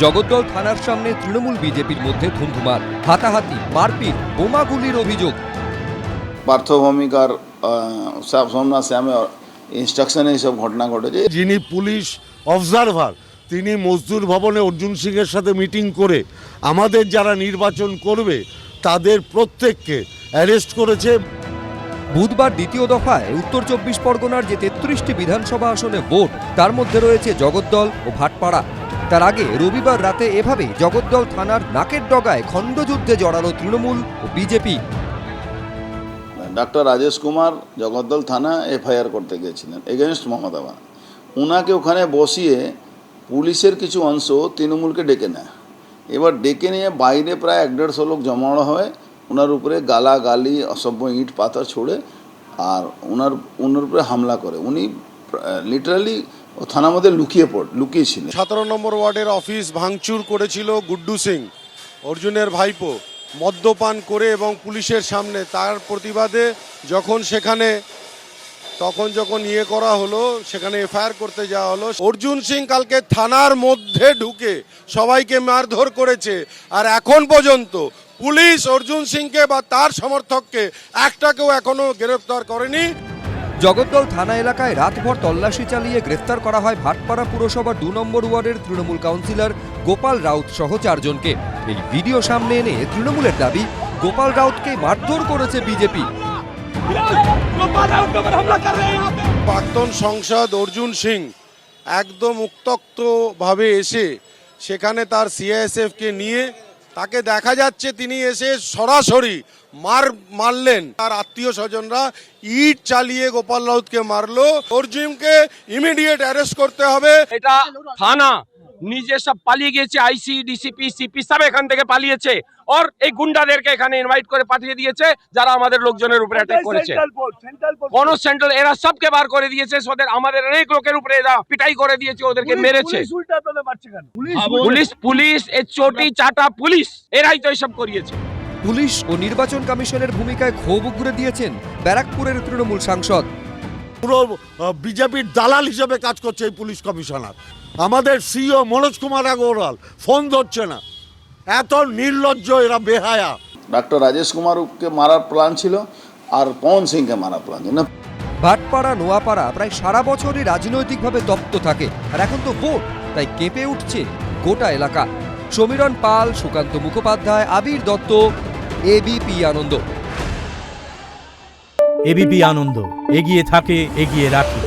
জগদ্দল থানার সামনে তৃণমূল বিজেপির মধ্যে ধুমধুমার, হাতাহাতি, মারপিট, বোমাগুলির অভিযোগ। পার্থ ভৌমিকার সোমনাথ শ্যামের ইনস্ট্রাকশনে এইসব ঘটনা ঘটেছে। যিনি পুলিশ অবজারভার তিনি মজদুর ভবনে অর্জুন সিংয়ের সাথে মিটিং করে আমাদের যারা নির্বাচন করবে তাদের প্রত্যেককে অ্যারেস্ট করেছে। বুধবার দ্বিতীয় দফায় উত্তর 24 পরগনার যে 33টি বিধানসভা আসনে ভোট, তার মধ্যে রয়েছে জগদ্দল ও ভাটপাড়া। তার আগে রবিবার রাতে এভাবেই জগদ্দল থানার নাকের ডগায় খণ্ডযুদ্ধে জড়ালো তৃণমূল ও বিজেপি। ডক্টর রাজেশ কুমার জগদ্দল থানা এফআইআর করতে গিয়েছিলেন এগেনস্ট মমতা। ওনাকে ওখানে বসিয়ে পুলিশের কিছু অংশ তৃণমূলকে ডেকে নেয়। এবার ডেকে নিয়ে বাইরে প্রায় 150 লোক জমানো হয়, ওনার উপরে গালাগালি, অসভ্য ইট পাথর ছুড়ে আর ওনার উপরে হামলা করে। উনি লিটারালি থানার মধ্যে লুকিয়েছিলেন। 17 নম্বর ওয়ার্ডের অফিস ভাঙচুর করেছিল গুড্ডু সিং, অর্জুনের ভাইপো, মদ্যপান করে এবং পুলিশের সামনে। তার প্রতিবাদে যখন ইয়ে করা হলো, সেখানে এফআইআর করতে যাওয়া হলো। অর্জুন সিং কালকে থানার মধ্যে ঢুকে সবাইকে মারধর করেছে, আর এখন পর্যন্ত পুলিশ অর্জুন সিংকে বা তার সমর্থককে একটাকেও এখনো গ্রেফতার করেনি। জগদ্দল থানা এলাকায় রাতভর তল্লাশি চালিয়ে গ্রেফতার করা হয় ভাটপাড়া পুরসভার 2 নম্বর ওয়ার্ডের তৃণমূল কাউন্সিলর গোপাল রাউত সহ 4 জনকে। এই ভিডিও সামনে এনে তৃণমূলের দাবি, গোপাল রাউতকে মারধর করেছে বিজেপি। প্রাক্তন সাংসদ অর্জুন সিং একদম উত্তক্তভাবে এসে সেখানে তার সিআইএসএফকে নিয়ে তাকে দেখা যাচ্ছে তিনি এসে সরাসরি মারলেন। তার আত্মীয় স্বজনরা ইট চালিয়ে গোপাল রাউতকে মারলো। অর্জুনকে ইমিডিয়েট অ্যারেস্ট করতে হবে। এটা থানা নিজে সব পালিয়ে গিয়েছে, আইসি, ডিসিপি, সিপি সব এখান থেকে পালিয়েছে, আর এই গুন্ডাদেরকে এখানে ইনভাইট করে পাঠিয়ে দিয়েছে যারা আমাদের লোকজনের উপরে অ্যাটাক করেছে। কোন সেন্ট্রাল এরা সবকে বার করে দিয়েছে, আমাদের অনেক লোকের উপরে এরা পিটাই করে দিয়েছে, ওদেরকে মেরেছে। পুলিশ এই চটি চাটা পুলিশ এরাই তো এইসব করিয়েছে। পুলিশ ও নির্বাচন কমিশনের ভূমিকায় ক্ষোভ উগরে দিয়েছেন ব্যারাকপুরের তৃণমূল সাংসদ। পুরো বিজেপির দালাল হিসেবে কাজ করছে এই পুলিশ কমিশনার। আমাদের সিইও মনোজ কুমার আগরওয়াল ফোন ধরছে না, এত নির্লজ্জ এরা, বেহায়া। ডক্টর রাজেশ কুমারকে মারার প্ল্যান ছিল আর পবন সিংকে মারার প্ল্যান ছিল। ভাটপাড়া, নোয়াপাড়া প্রায় সারা বছরই রাজনৈতিকভাবে তপ্ত থাকে, আর এখন তো ভোট, তাই কেঁপে উঠছে গোটা এলাকা। সমীরণ পাল, সুকান্ত মুখোপাধ্যায়, আবির দত্ত, এবিপি আনন্দ। এবিপি আনন্দ, এগিয়ে থাকে, এগিয়ে রাখে।